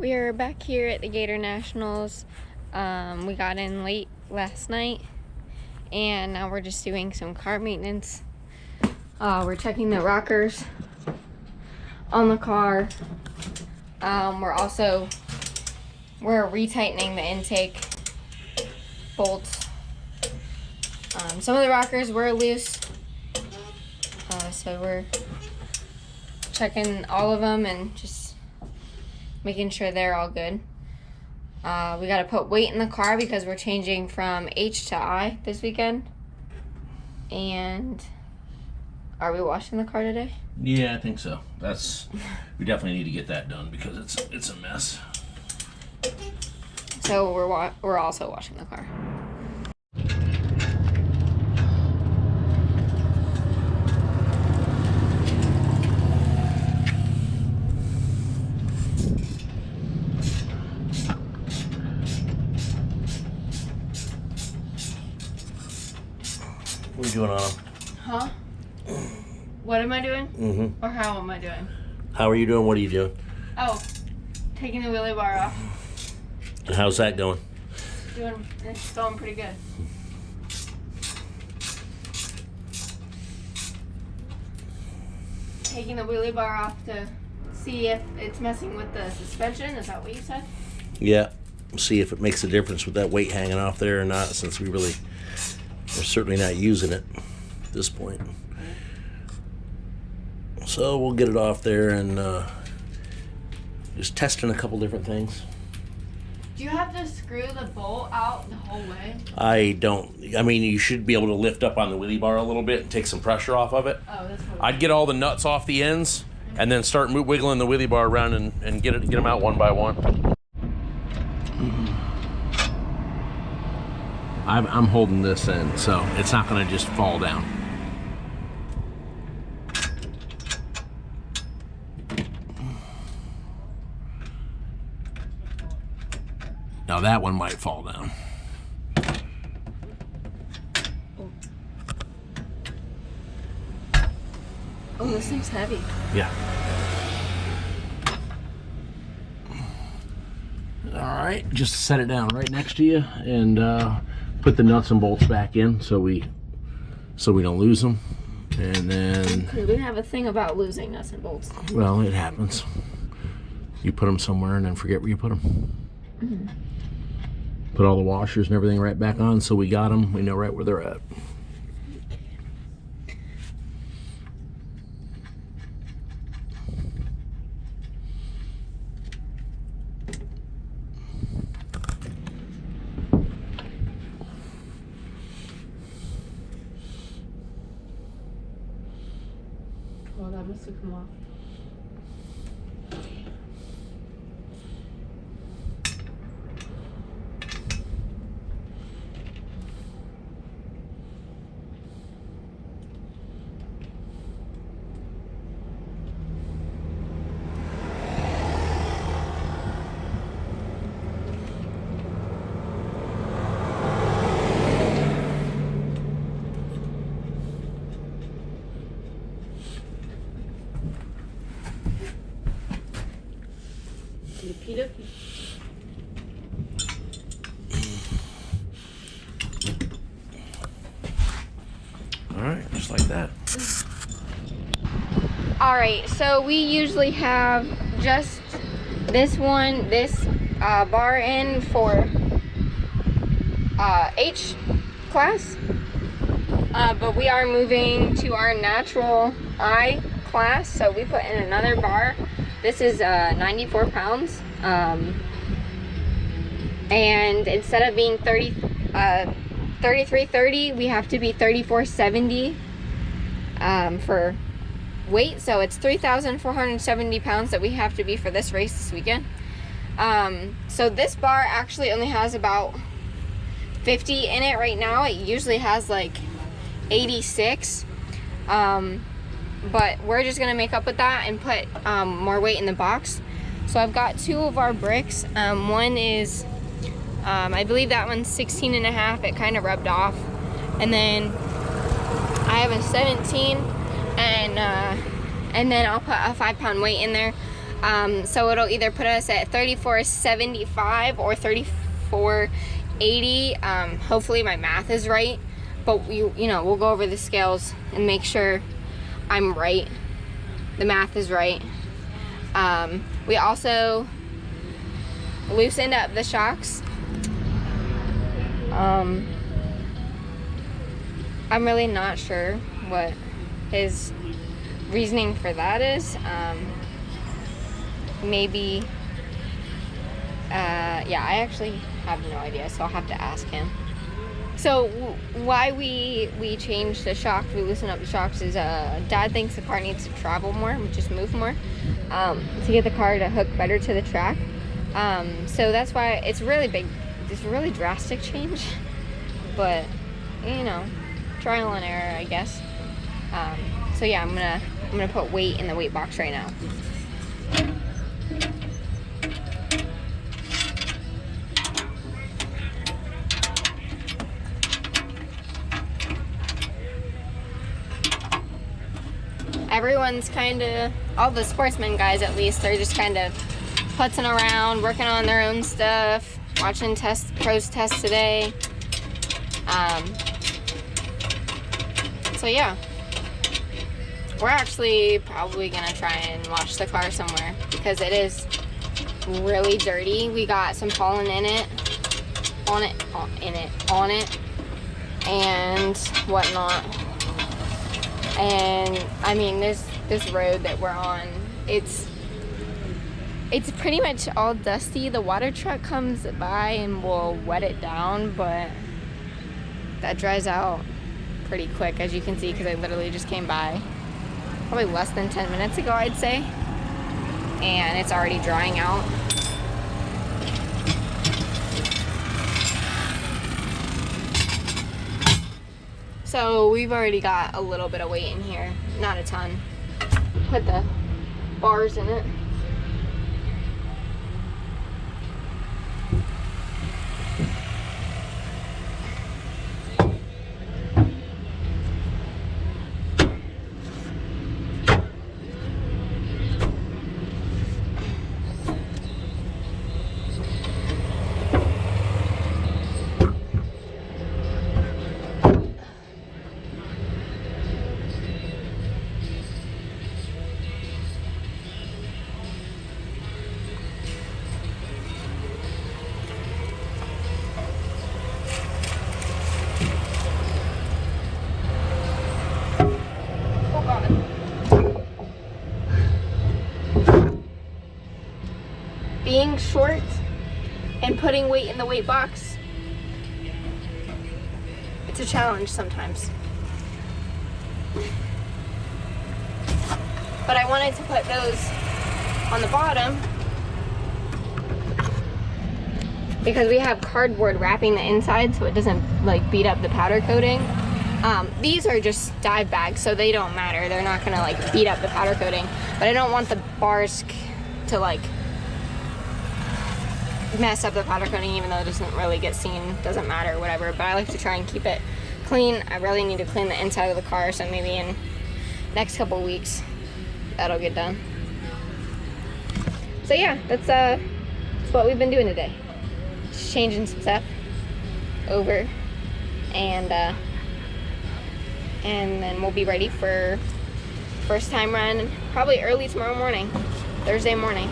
We are back here at the Gatornationals. We got in late last night, and now we're just doing some car maintenance. We're checking the rockers on the car. We're retightening the intake bolts. Some of the rockers were loose, so we're checking all of them and just making sure they're all good. We got to put weight in the car because we're changing from H to I this weekend. And are we washing the car today? Yeah, I think so. We definitely need to get that done because it's a mess. So we're also washing the car. What are you doing on them? Huh? What am I doing? Mm-hmm. Or how am I doing? How are you doing? What are you doing? Oh, taking the wheelie bar off. And how's that going? It's going pretty good. Taking the wheelie bar off to see if it's messing with the suspension. Is that what you said? Yeah. See if it makes a difference with that weight hanging off there or not, since we're certainly not using it at this point. So we'll get it off there and just testing a couple different things. Do you have to screw the bolt out the whole way? I don't. I mean, you should be able to lift up on the wheelie bar a little bit and take some pressure off of it. Oh, that's what I'd get all the nuts off the ends and then start wiggling the wheelie bar around and get them out one by one. I'm holding this in, so it's not going to just fall down. Now that one might fall down. Oh, this thing's heavy. Yeah. All right, just set it down right next to you and put the nuts and bolts back in so we don't lose them. And then we have a thing about losing nuts and bolts. Well, it happens. You put them somewhere and then forget where you put them. Mm-hmm. Put all the washers and everything right back on, so we got them. We know right where they're at. Well, that must have come off. All right, just like that. All right, so we usually have just this bar in for H class, but we are moving to our natural I class, so we put in another bar. This is 94 pounds, and instead of being 3330, we have to be 3470 for weight, so it's 3,470 pounds that we have to be for this race this weekend. So this bar actually only has about 50 in it right now. It usually has like 86, but we're just gonna make up with that and put more weight in the box. So I've got two of our bricks. One is I believe that one's 16 and a half. It kind of rubbed off. And then I have a 17, and then I'll put a 5-pound weight in there. So it'll either put us at 34.75 or 34.80. Hopefully my math is right, but you know, we'll go over the scales and make sure I'm right. The math is right. We also loosened up the shocks. I'm really not sure what his reasoning for that is. Maybe, yeah, I actually have no idea, so I'll have to ask him. So why we changed the shocks, we loosened up the shocks, is Dad thinks the car needs to travel more, just move more, to get the car to hook better to the track. So that's why it's really big. It's a really drastic change, but you know, trial and error, I guess. So yeah, I'm gonna put weight in the weight box right now. Everyone's kind of, all the sportsmen guys at least, they're just kind of putzing around, working on their own stuff, watching pros test today. So yeah, we're actually probably gonna try and wash the car somewhere because it is really dirty. We got some pollen in it, on it, and whatnot. And I mean, this road that we're on, it's pretty much all dusty. The water truck comes by and will wet it down, but that dries out pretty quick, as you can see, because I literally just came by probably less than 10 minutes ago, I'd say, and it's already drying out. So we've already got a little bit of weight in here, not a ton. Put the bars in it. Being short and putting weight in the weight box, it's a challenge sometimes. But I wanted to put those on the bottom because we have cardboard wrapping the inside so it doesn't like beat up the powder coating. These are just dive bags, so they don't matter. They're not gonna like beat up the powder coating, but I don't want the bars to like mess up the powder coating, even though it doesn't really get seen, doesn't matter, whatever. But I like to try and keep it clean. I really need to clean the inside of the car, so maybe in next couple weeks that'll get done. So yeah, that's what we've been doing today. Just changing some stuff over, and then we'll be ready for first time run probably early tomorrow morning, Thursday morning.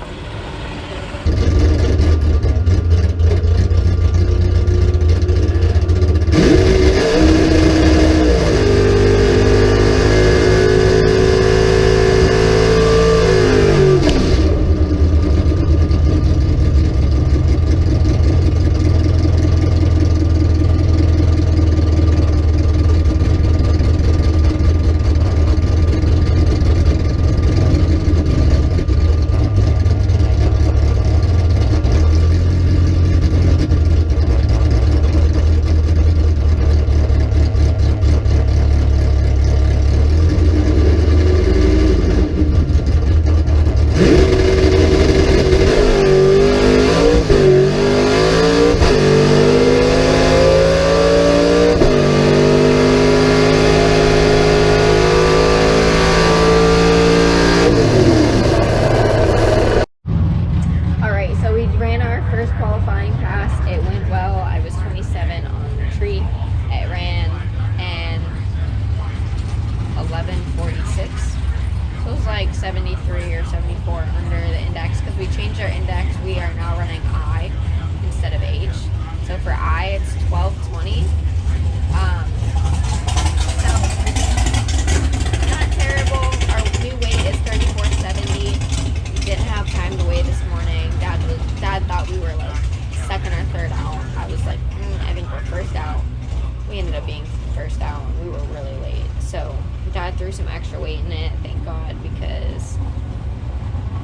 like 73 or 74 under the index because we changed our index. We are now running I instead of H. So for I, it's 1220. So not terrible. Our new weight is 3470. We didn't have time to weigh this morning. Dad thought we were like second or third out. I was like, I think we're first out. We ended up being first out and we were really late. So Dad threw some extra weight in it, thank God, because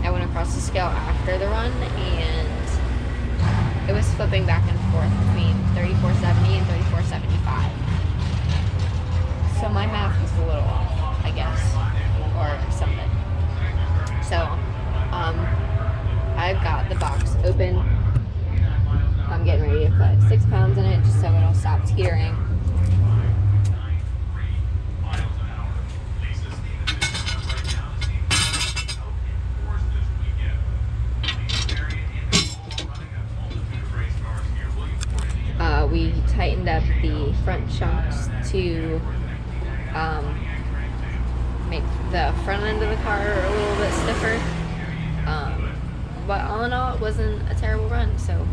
I went across the scale after the run and it was flipping back and forth between 3470 and 3475. So my math was a little off, I guess, or something. So, I've got the box open. I'm getting ready to put 6 pounds in it just so it'll stop teetering. We tightened up the front chunks to make the front end of the car a little bit stiffer. But all in all, it wasn't a terrible run, so.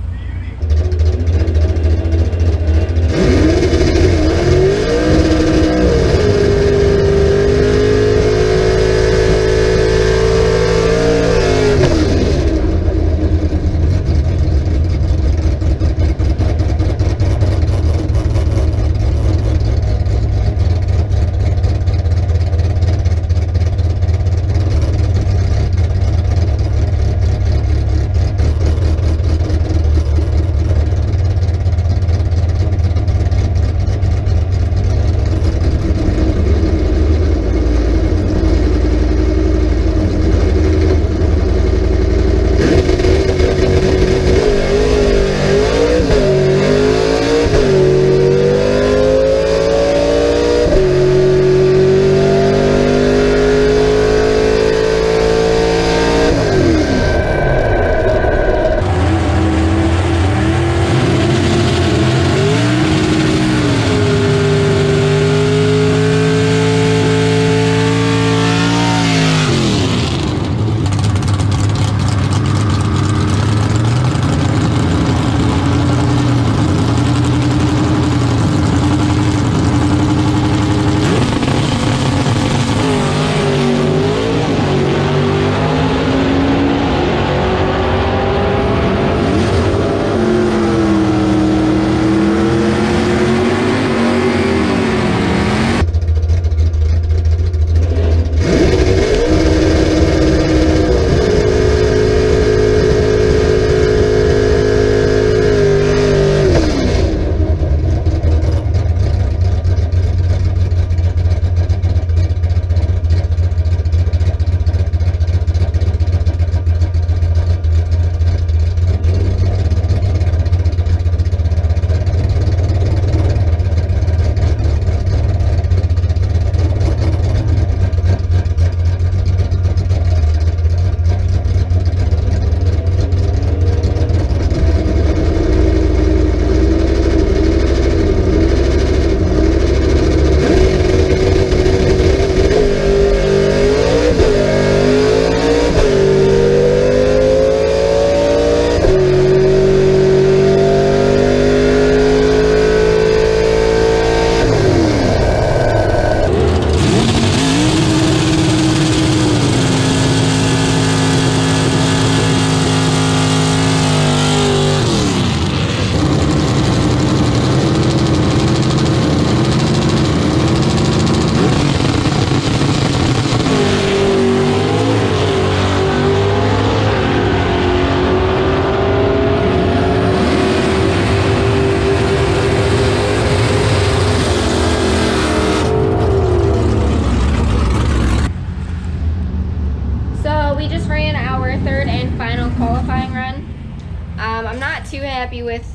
I'm not too happy with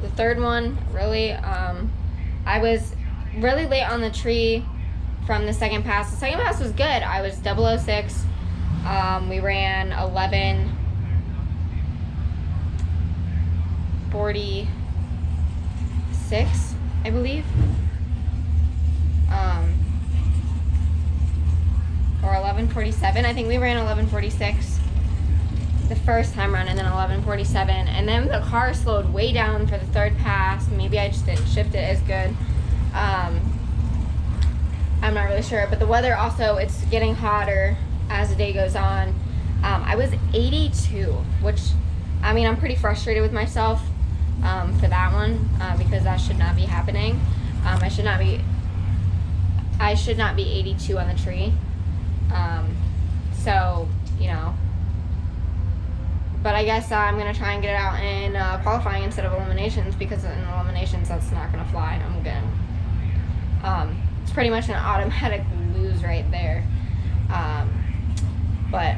the third one, really. I was really late on the tree from the second pass. The second pass was good. I was 006. We ran 11:46, I believe. Or 11. 11:47. I think we ran 11:46 the first time run, and then 11:47, and then the car slowed way down for the third pass. Maybe I just didn't shift it as good. I'm not really sure, but the weather also, it's getting hotter as the day goes on. I was 82, which, I mean, I'm pretty frustrated with myself for that one, because that should not be happening. I should not be 82 on the tree. So, you know, but I guess I'm going to try and get it out in qualifying instead of eliminations, because in eliminations that's not going to fly. I'm going to, it's pretty much an automatic lose right there. But,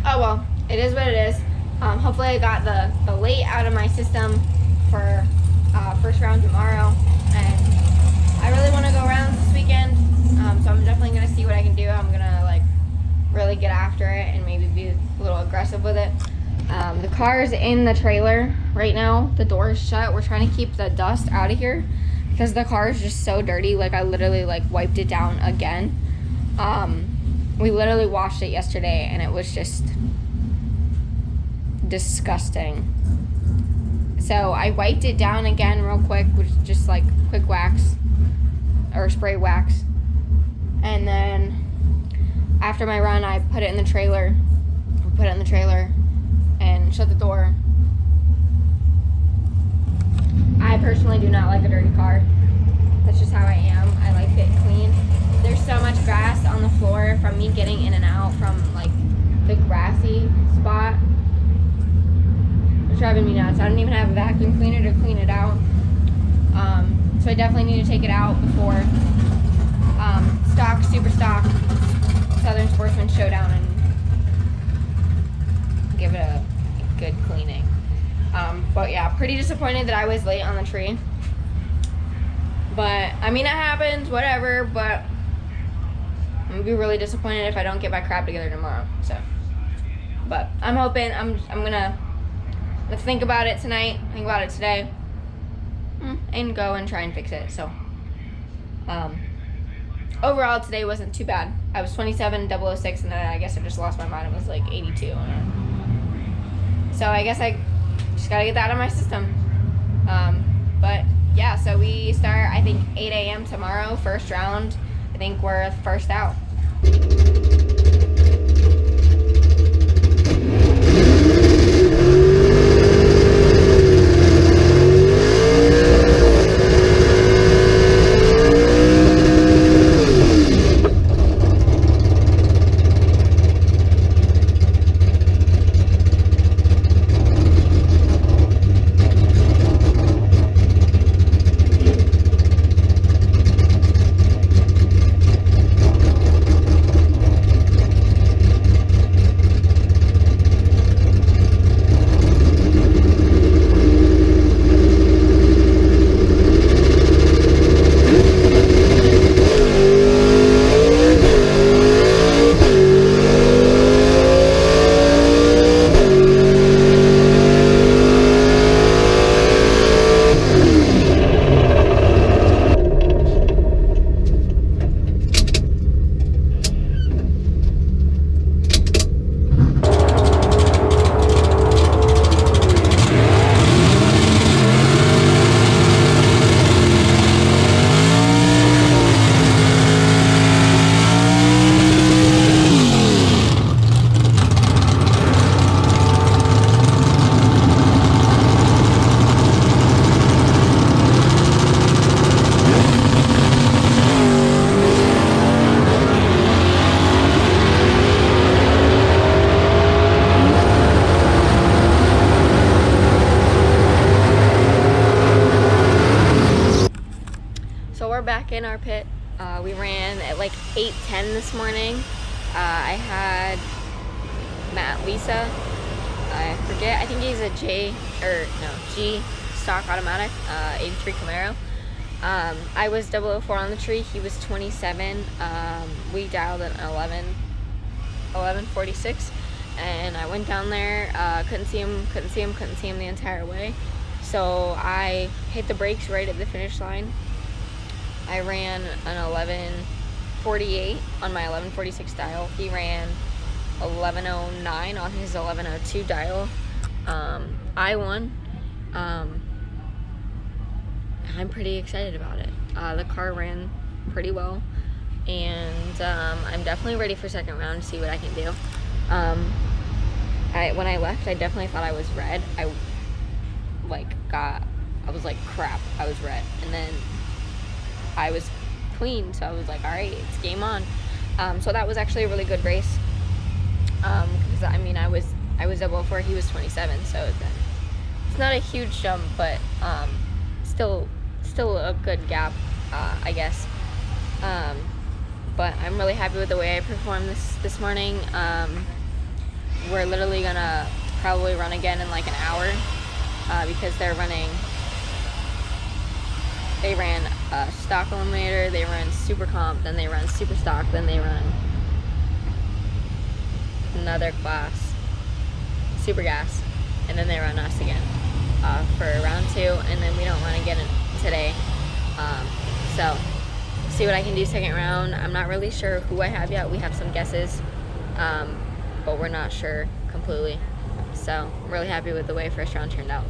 oh well, it is what it is. Hopefully I got the late out of my system for first round tomorrow, and I really want to go rounds this weekend, so I'm definitely going to see what I can do. I'm going to like really get after it and maybe be a little aggressive with it. The car's in the trailer right now. The door is shut. We're trying to keep the dust out of here because the car is just so dirty. Like, I literally like wiped it down again. We literally washed it yesterday and it was just disgusting. So I wiped it down again real quick with just like quick wax or spray wax, and then after my run I put it in the trailer. And shut the door. I personally do not like a dirty car. That's just how I am. I like it clean. There's so much grass on the floor from me getting in and out from like the grassy spot. It's driving me nuts. I don't even have a vacuum cleaner to clean it out. So I definitely need to take it out before Super Stock, Southern Sportsman Showdown, and give it a good cleaning. But yeah, pretty disappointed that I was late on the tree. But I mean, it happens, whatever. But I'm gonna be really disappointed if I don't get my crap together tomorrow. So, but I'm hoping I'm gonna think about it tonight, think about it today, and go and try and fix it. So, overall today wasn't too bad. I was 27,006, and then I guess I just lost my mind. It was like 82. So I guess I just gotta get that out of my system. But yeah, so we start, I think, 8 a.m. tomorrow, first round. I think we're first out. Back in our pit. We ran at like 8:10 this morning. I had Matt Lisa. I forget. I think he's a G stock automatic, 83 Camaro. I was 004 on the tree. He was 27. We dialed at 11:46, and I went down there. Couldn't see him the entire way. So I hit the brakes right at the finish line. I ran an 11:48 on my 11:46 dial. He ran 11:09 on his 11:02 dial. I won. I'm pretty excited about it. The car ran pretty well, and I'm definitely ready for second round to see what I can do. When I left, I definitely thought I was red. I was like, crap, I was red. And then I was clean, so I was like, all right, it's game on. So that was actually a really good race. Because I mean, I was 004, he was 27, so it's not a huge jump, but still a good gap, I guess. But I'm really happy with the way I performed this morning. We're literally gonna probably run again in like an hour, because they ran a stock eliminator, they ran super comp, then they run super stock, then they run another class, super gas, and then they run us again for round 2, and then we don't run again today. So see what I can do second round. I'm not really sure who I have yet. We have some guesses, but we're not sure completely. So I'm really happy with the way first round turned out.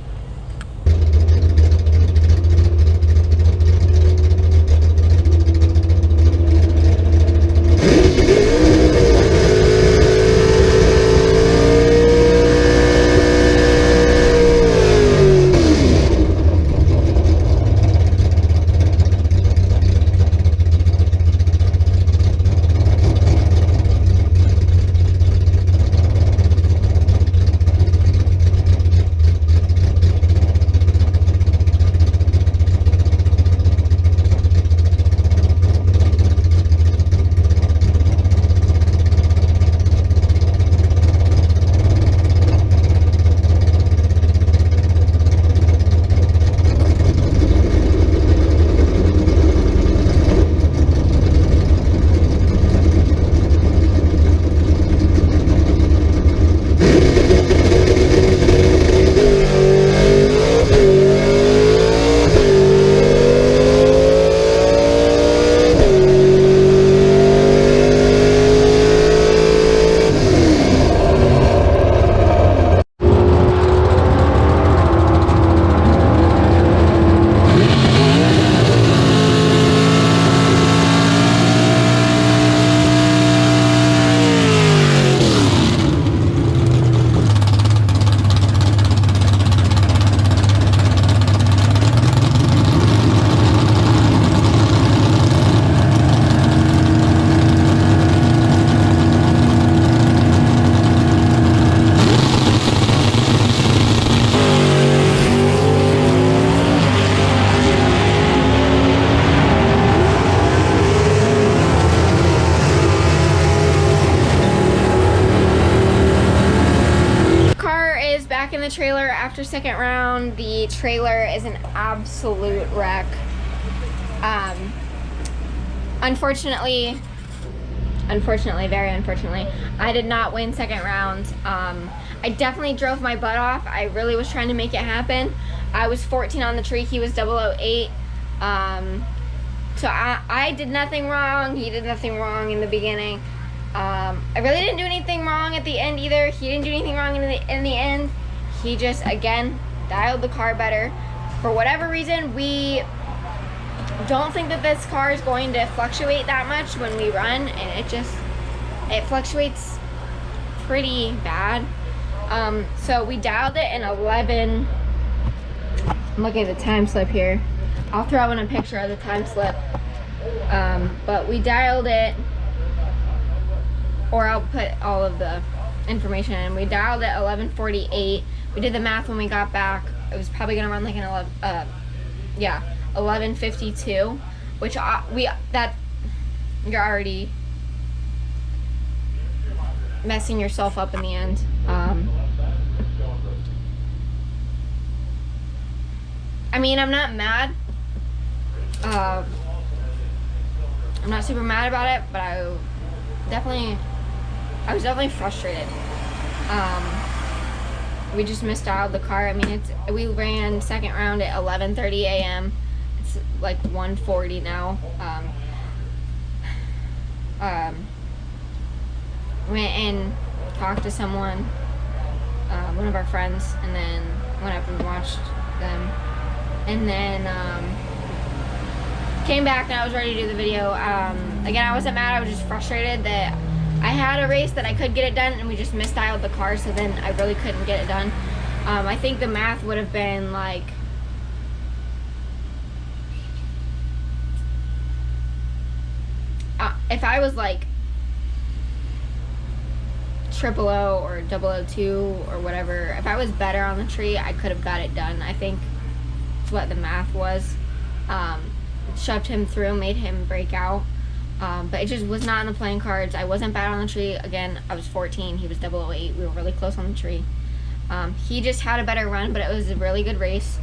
Back in the trailer after second round. The trailer is an absolute wreck. Unfortunately, very unfortunately, I did not win second round. I definitely drove my butt off. I really was trying to make it happen. I was 14 on the tree, he was 008. So I did nothing wrong, he did nothing wrong in the beginning. I really didn't do anything wrong at the end either. He didn't do anything wrong in the end. He just, again, dialed the car better. For whatever reason, we don't think that this car is going to fluctuate that much when we run, and it fluctuates pretty bad. So we dialed it in 11. I'm looking at the time slip here. I'll throw in a picture of the time slip. But we dialed it, or I'll put all of the information in. We dialed it 11:48. We did the math when we got back. It was probably gonna run like an 11:52, which you're already messing yourself up in the end. I mean, I'm not mad. I'm not super mad about it, but I was definitely frustrated. We just misdialed the car. I mean, we ran second round at 11:30 a.m. It's like 1:40 now. went and talked to someone, one of our friends, and then went up and watched them. And then came back and I was ready to do the video. Again, I wasn't mad, I was just frustrated that I had a race that I could get it done and we just misdialed the car, so then I really couldn't get it done. I think the math would have been like if I was like 000 or 002 or whatever, if I was better on the tree, I could have got it done. I think that's what the math was. Shoved him through, made him break out. But it just was not in the playing cards. I wasn't bad on the tree. Again, I was 14, he was 008. We were really close on the tree. He just had a better run, but it was a really good race.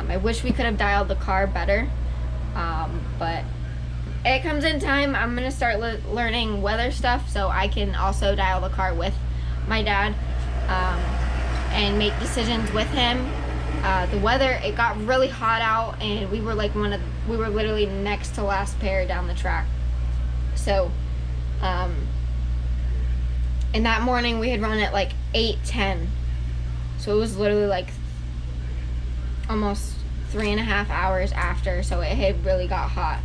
I wish we could have dialed the car better. But it comes in time. I'm going to start learning weather stuff so I can also dial the car with my dad and make decisions with him. The weather, it got really hot out and we were like we were literally next to last pair down the track. So, and that morning we had run at like 8:10. So it was literally like almost 3.5 hours after, so it had really got hot.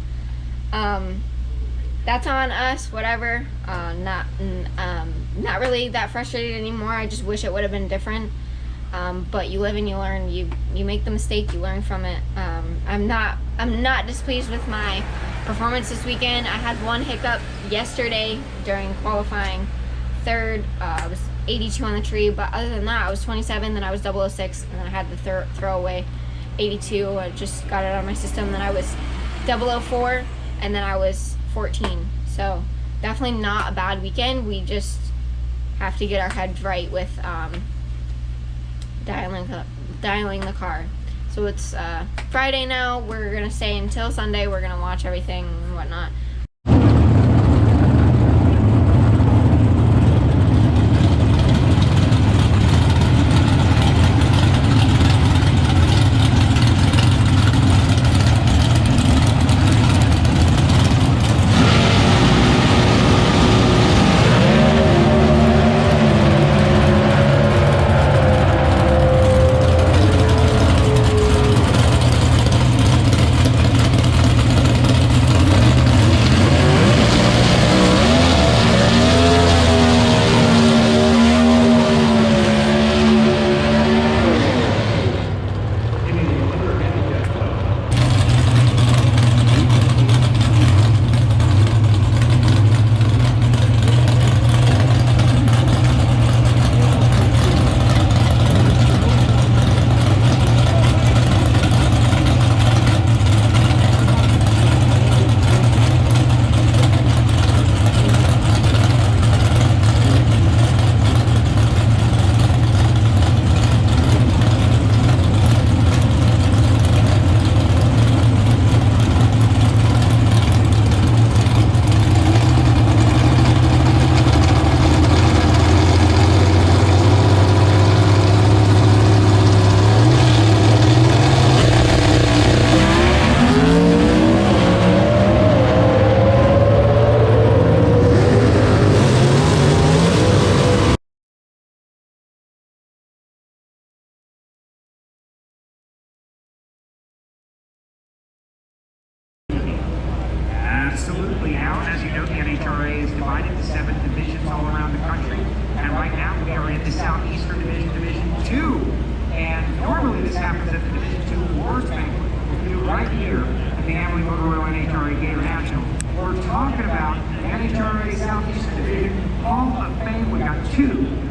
That's on us, whatever. Not really that frustrated anymore. I just wish it would have been different. But you live and you learn. You make the mistake, you learn from it. I'm not displeased with my performance this weekend. I had one hiccup yesterday during qualifying. Third, I was 82 on the tree, but other than that, I was 27, then I was 006, and then I had the throwaway 82. I just got it out of my system. Then I was 004, and then I was 14. So definitely not a bad weekend. We just have to get our heads right with dialing the car. So it's Friday now. We're gonna stay until Sunday. We're gonna watch everything and whatnot. Absolutely out. As you know, the NHRA is divided into 7 divisions all around the country. And right now we are in the Southeastern Division, Division 2. And normally this happens at the Division 2 Awards Banquet. We do right here at the Amalie Motor Oil NHRA Gatornationals. We're talking about the NHRA Southeastern Division Hall of Fame. We got 2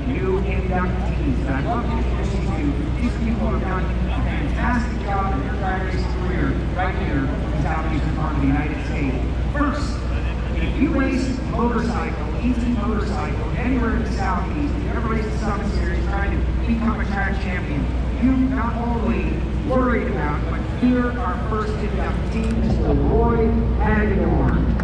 new inductees that I'd love to introduce you to. These people have done a fantastic job in their drag racing career right here in the southeastern part of the United States. First, if you race motorcycle, ET motorcycle, anywhere in the southeast, if you ever raced the Summit Series trying to become a track champion, you not only worried about, but here our first inductee, Mr. Roy Hagedorn.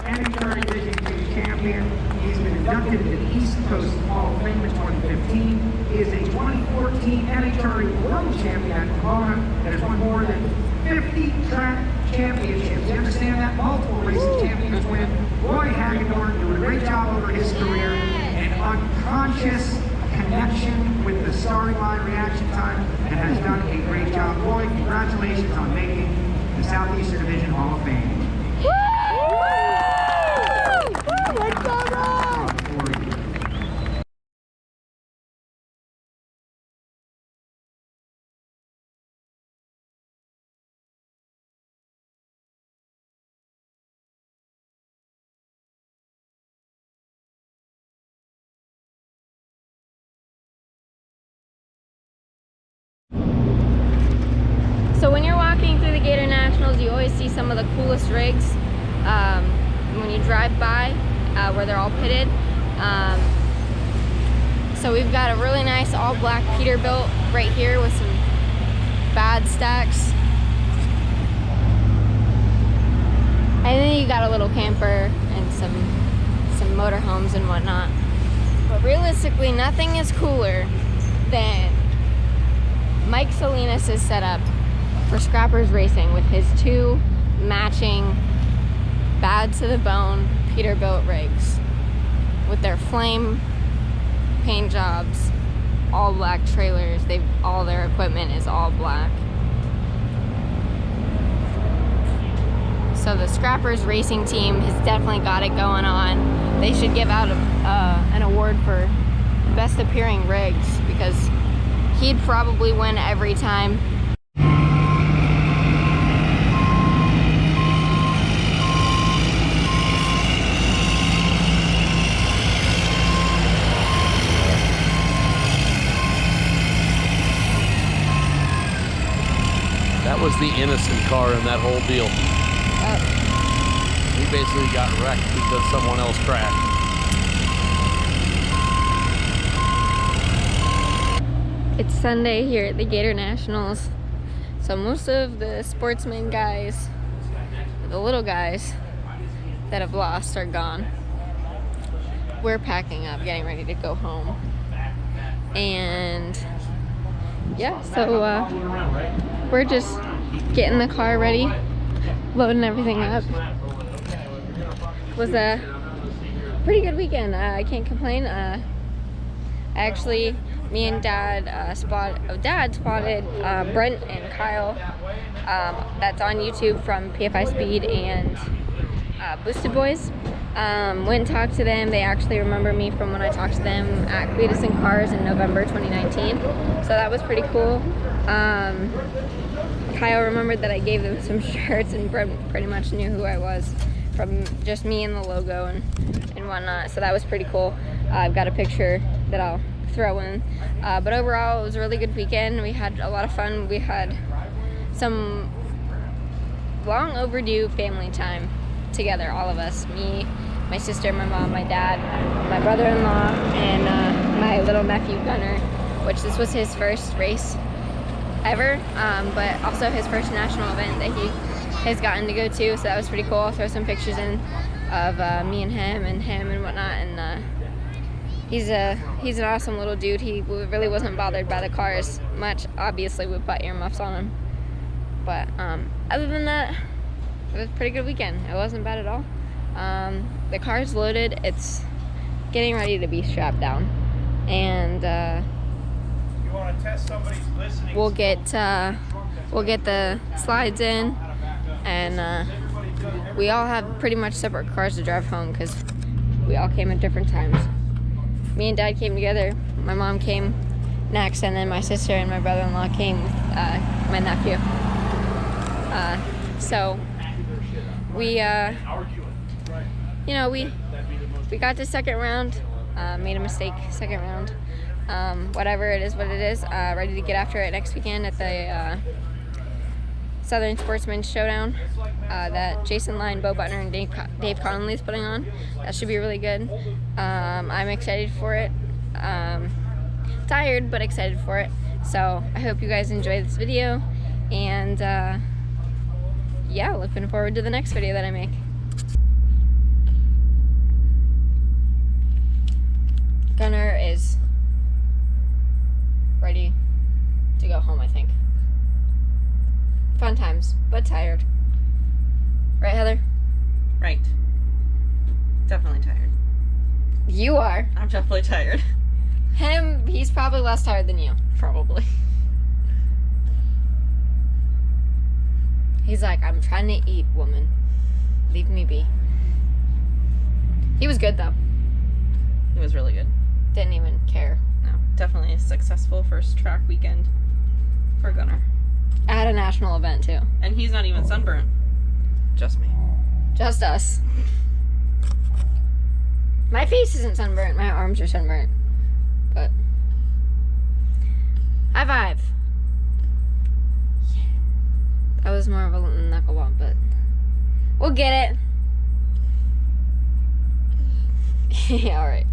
NHRA Division 2 champion. He's been inducted into the East Coast Hall of Fame in 2015. He is a 2014 NHRA World Champion at Pomona that has won more than 50 track championships. You understand that? have multiple racing champions win. Roy Hagedorn doing a great job over his career. An unconscious connection with the starting line reaction time and has done a great job. Roy, congratulations on making the Southeastern Division Hall of Fame. So when you're walking through the Gatornationals, you always see some of the coolest rigs when you drive by where they're all pitted. So we've got a really nice all black Peterbilt right here with some bad stacks. And then you got a little camper and some motorhomes and whatnot. But realistically, nothing is cooler than Mike Salinas' setup for Scrappers Racing with his two matching bad to the bone Peterbilt rigs with their flame paint jobs, all black trailers. All their equipment is all black. So the Scrappers Racing team has definitely got it going on. They should give out an award for best appearing rigs because he'd probably win every time. That was the innocent car in that whole deal. He basically got wrecked because someone else crashed. It's Sunday here at the Gatornationals, so most of the sportsman guys, the little guys that have lost are gone. We're packing up, getting ready to go home. And yeah, so we're just getting the car ready, loading everything up. It was a pretty good weekend. I can't complain. Actually, me and Dad spotted Brent and Kyle. That's on YouTube from PFI Speed and Boosted Boys. Went and talked to them. They actually remember me from when I talked to them at Cletus and Cars in November 2019. So that was pretty cool. Kyle remembered that I gave them some shirts, and Brent pretty much knew who I was from just me and the logo and whatnot. So that was pretty cool. I've got a picture that I'll throw in. But overall, it was a really good weekend. We had a lot of fun. We had some long overdue family time together, all of us. Me, my sister, my mom, my dad, my brother-in-law, and my little nephew Gunner, which this was his first race ever, but also his first national event that he has gotten to go to, so that was pretty cool. I'll throw some pictures in of me and him and whatnot, and he's an awesome little dude. He really wasn't bothered by the cars much, obviously with butt earmuffs on him, but other than that, it was a pretty good weekend. It wasn't bad at all. The car's loaded. It's getting ready to be strapped down, and You want to test somebody's listening? we'll get the slides in, and we all have pretty much separate cars to drive home because we all came at different times. Me and Dad came together. My mom came next, and then my sister and my brother-in-law came with my nephew. So we we got to second round, made a mistake second round. Whatever, it is what it is. Ready to get after it next weekend at the Southern Sportsman Showdown that Jason Lyon, Bo Butner, and Dave Connolly is putting on. That should be really good. I'm excited for it. Tired, but excited for it. So I hope you guys enjoy this video, and yeah, looking forward to the next video that I make. Gunner is ready to go home, I think. Fun times, but tired. Right, Heather? are. I'm definitely tired. Him, he's probably less tired than you. Probably. He's like, I'm trying to eat, woman. Leave me be. He was good, though. It was really good. Didn't even care. No, definitely a successful first track weekend for Gunnar. At a national event, too. And he's not even sunburnt. Just me. Just us. My face isn't sunburnt. My arms are sunburnt. But high five. That was more of a knuckle bump, but we'll get it. Yeah, alright.